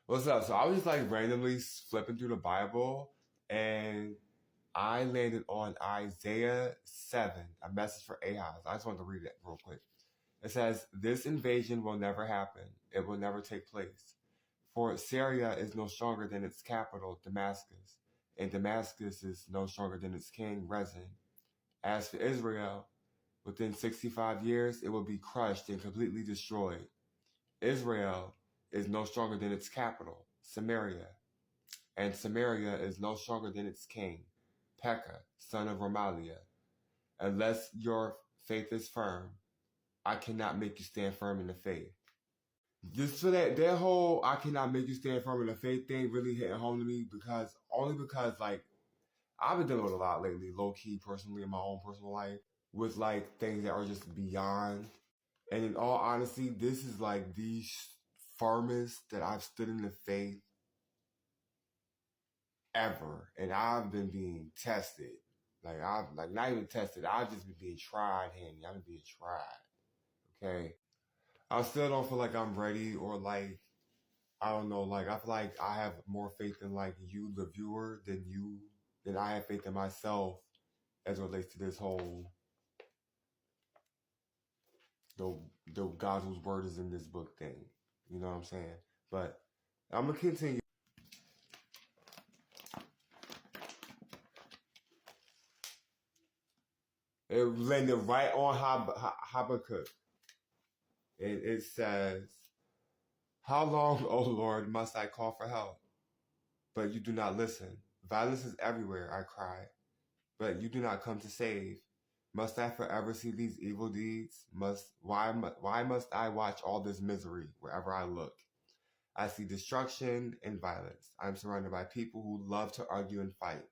What's up? So I was just like randomly flipping through the Bible and I landed on Isaiah 7, a message for Ahaz. I just wanted to read it real quick. It says, "This invasion will never happen. It will never take place. For Syria is no stronger than its capital, Damascus, and Damascus is no stronger than its king, Rezin. As for Israel, within 65 years it will be crushed and completely destroyed. Israel is no stronger than its capital, Samaria, and Samaria is no stronger than its king, Pekah, son of Remaliah. Unless your faith is firm, I cannot make you stand firm in the faith." Just for that whole "I cannot make you stand firm in the faith" thing really hitting home to me because like I've been dealing with a lot lately, low key personally in my own personal life, with like things that are just beyond. And in all honesty, this is like the firmest that I've stood in the faith ever. And I've been being tested. I've not even tested, I've just been being tried, Handy. I've been being tried. Okay. I still don't feel like I'm ready or like I don't know, like I feel like I have more faith in like you, the viewer, than I have faith in myself as it relates to this whole the God whose word is in this book thing. You know what I'm saying? But I'm gonna continue. It landed right on Habakkuk. And it says, "How long, O Lord, must I call for help? But you do not listen. Violence is everywhere, I cry, but you do not come to save. Must I forever see these evil deeds? Why must I watch all this misery wherever I look? I see destruction and violence. I'm surrounded by people who love to argue and fight.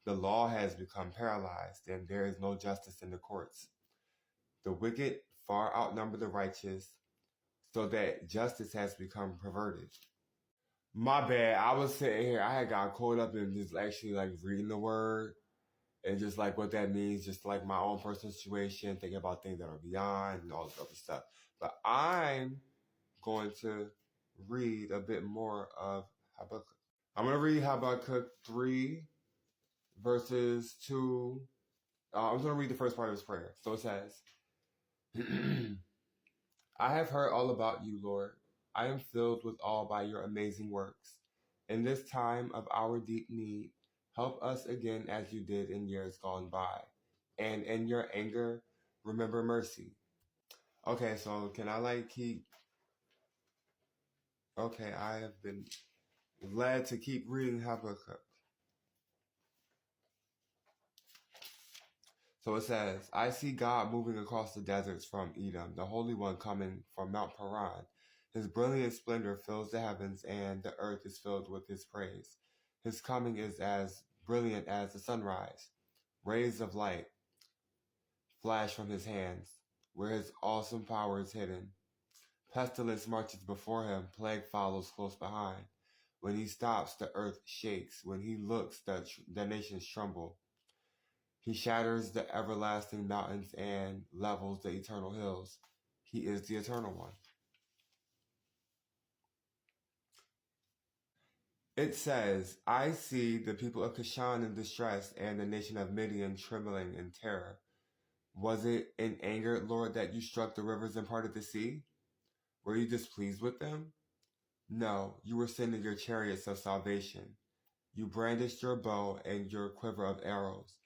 The law has become paralyzed, and there is no justice in the courts. The wicked far outnumber the righteous, so that justice has become perverted." My bad. I was sitting here. I had got caught up in just actually like reading the word and just like what that means, just like my own personal situation, thinking about things that are beyond and all this other stuff. But I'm going to read a bit more of Habakkuk. I'm going to read Habakkuk 3, verses 2. I'm going to read the first part of his prayer. So it says, "I have heard all about you, Lord. I am filled with awe by your amazing works. In this time of our deep need, help us again as you did in years gone by. And in your anger, remember mercy." Okay, so can I like keep... Okay, I have been led to keep reading Habakkuk. So it says, "I see God moving across the deserts from Edom, the Holy One coming from Mount Paran. His brilliant splendor fills the heavens, and the earth is filled with his praise. His coming is as brilliant as the sunrise. Rays of light flash from his hands, where his awesome power is hidden. Pestilence marches before him, plague follows close behind. When he stops, the earth shakes. When he looks, the nations tremble. He shatters the everlasting mountains and levels the eternal hills. He is the Eternal One." It says, "I see the people of Kashan in distress and the nation of Midian trembling in terror. Was it in anger, Lord, that you struck the rivers and parted the sea? Were you displeased with them? No, you were sending your chariots of salvation. You brandished your bow and your quiver of arrows.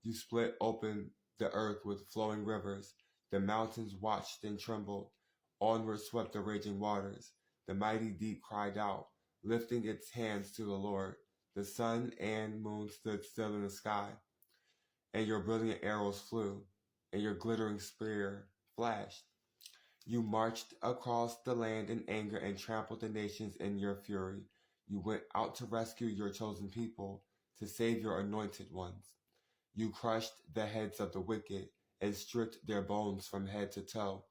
You split open the earth with flowing rivers. The mountains watched and trembled. Onward swept the raging waters. The mighty deep cried out, lifting its hands to the Lord. The sun and moon stood still in the sky, and your brilliant arrows flew, and your glittering spear flashed. You marched across the land in anger and trampled the nations in your fury. You went out to rescue your chosen people, to save your anointed ones. You crushed the heads of the wicked and stripped their bones from head to toe.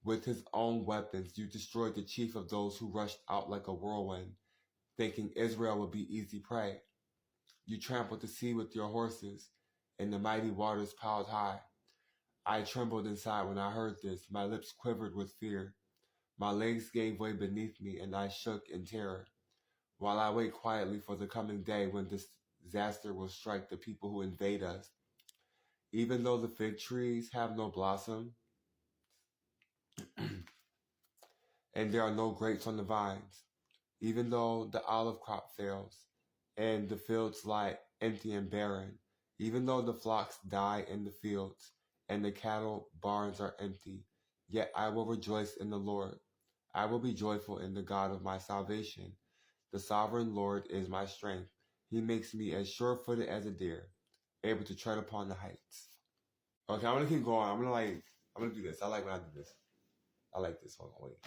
With his own weapons, you destroyed the chief of those who rushed out like a whirlwind, thinking Israel would be easy prey. You trampled the sea with your horses, and the mighty waters piled high. I trembled inside when I heard this. My lips quivered with fear. My legs gave way beneath me, and I shook in terror. while I wait quietly for the coming day when disaster will strike the people who invade us. Even though the fig trees have no blossom, and there are no grapes on the vines, even though the olive crop fails, and the fields lie empty and barren, even though the flocks die in the fields, and the cattle barns are empty, yet I will rejoice in the Lord. I will be joyful in the God of my salvation. The sovereign Lord is my strength. He makes me as sure-footed as a deer, able to tread upon the heights. Okay, I'm gonna keep going. I'm gonna do this. I like when I do this. I like this. Hold on, wait.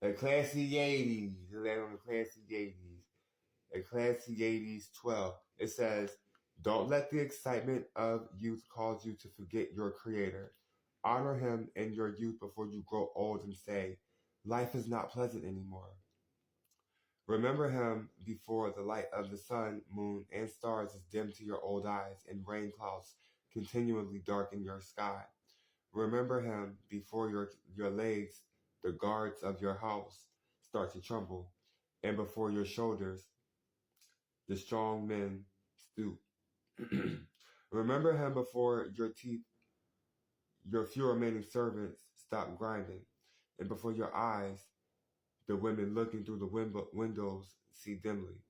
Ecclesiastes, Ecclesiastes 12. It says, "Don't let the excitement of youth cause you to forget your Creator. Honor Him in your youth before you grow old and say, 'Life is not pleasant anymore.' Remember Him before the light of the sun, moon, and stars is dim to your old eyes, and rain clouds continually darken your sky. Remember Him before your legs, the guards of your house, start to tremble, and before your shoulders, the strong men stoop. Remember Him before your teeth, your few remaining servants stop grinding, and before your eyes, the women looking through the windows see dimly.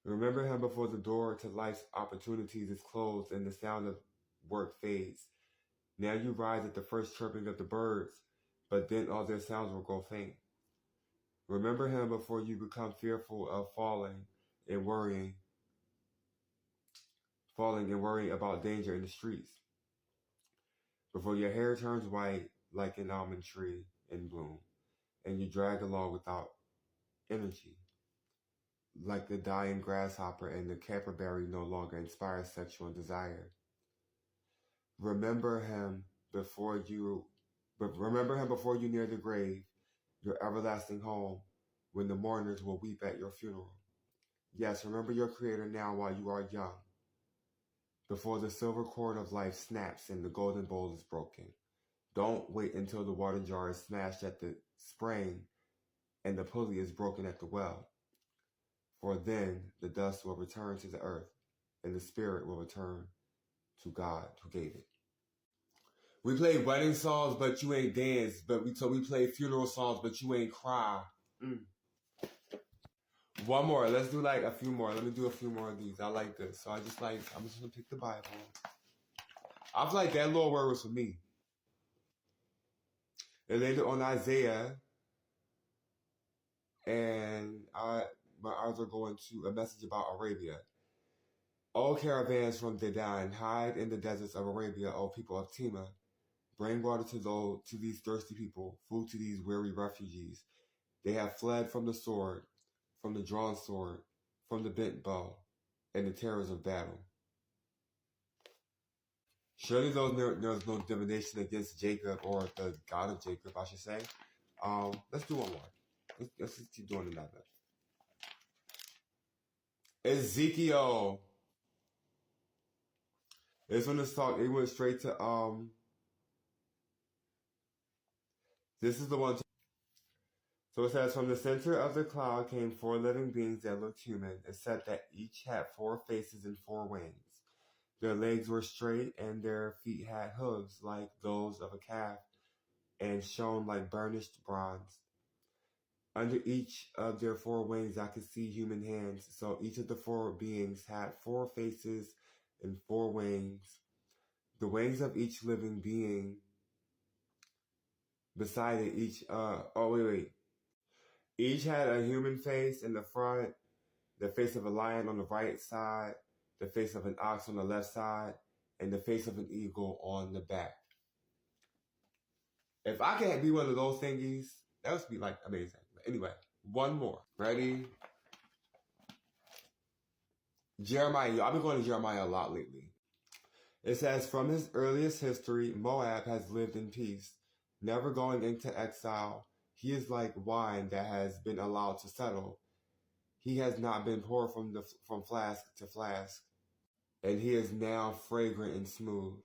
Remember Him before the door to life's opportunities is closed and the sound of work fades. Now you rise at the first chirping of the birds, but then all their sounds will grow faint. Remember Him before you become fearful of falling and worrying about danger in the streets. Before your hair turns white like an almond tree in bloom, and you drag along without energy. Like the dying grasshopper, and the caperberry no longer inspires sexual desire. Remember Him before you near the grave, your everlasting home, when the mourners will weep at your funeral. Yes, remember your Creator now while you are young, before the silver cord of life snaps and the golden bowl is broken. Don't wait until the water jar is smashed at the spring and the pulley is broken at the well, for then the dust will return to the earth, and the spirit will return to God who gave it. We play wedding songs, but you ain't dance. So we play funeral songs, but you ain't cry. One more. Let's do like a few more. Let me do a few more of these. I like this. So I'm just gonna pick the Bible. I feel like that little word was for me. It landed on Isaiah, and my eyes are going to a message about Arabia. O caravans from Dedan, hide in the deserts of Arabia, O people of Tema. Bring water to these thirsty people, food to these weary refugees. They have fled from the sword, from the drawn sword, from the bent bow, and the terrors of battle. Surely there's no divination against Jacob, or the God of Jacob, I should say. Let's do one more. Let's just keep doing another. Ezekiel. This one is talk. It went straight to This is the one. So it says, from the center of the cloud came 4 living beings that looked human, except that each had 4 faces and 4 wings. Their legs were straight, and their feet had hooves like those of a calf, and shone like burnished bronze. Under each of their 4 wings I could see human hands, so each of the 4 beings had 4 faces and 4 wings. The wings of each living being beside it, each had a human face in the front, the face of a lion on the right side, the face of an ox on the left side, and the face of an eagle on the back. If I can't be one of those thingies, that would be like amazing. But anyway, one more. Ready? Jeremiah. I've been going to Jeremiah a lot lately. It says, from his earliest history, Moab has lived in peace, never going into exile. He is like wine that has been allowed to settle. He has not been poured from flask to flask, and he is now fragrant and smooth.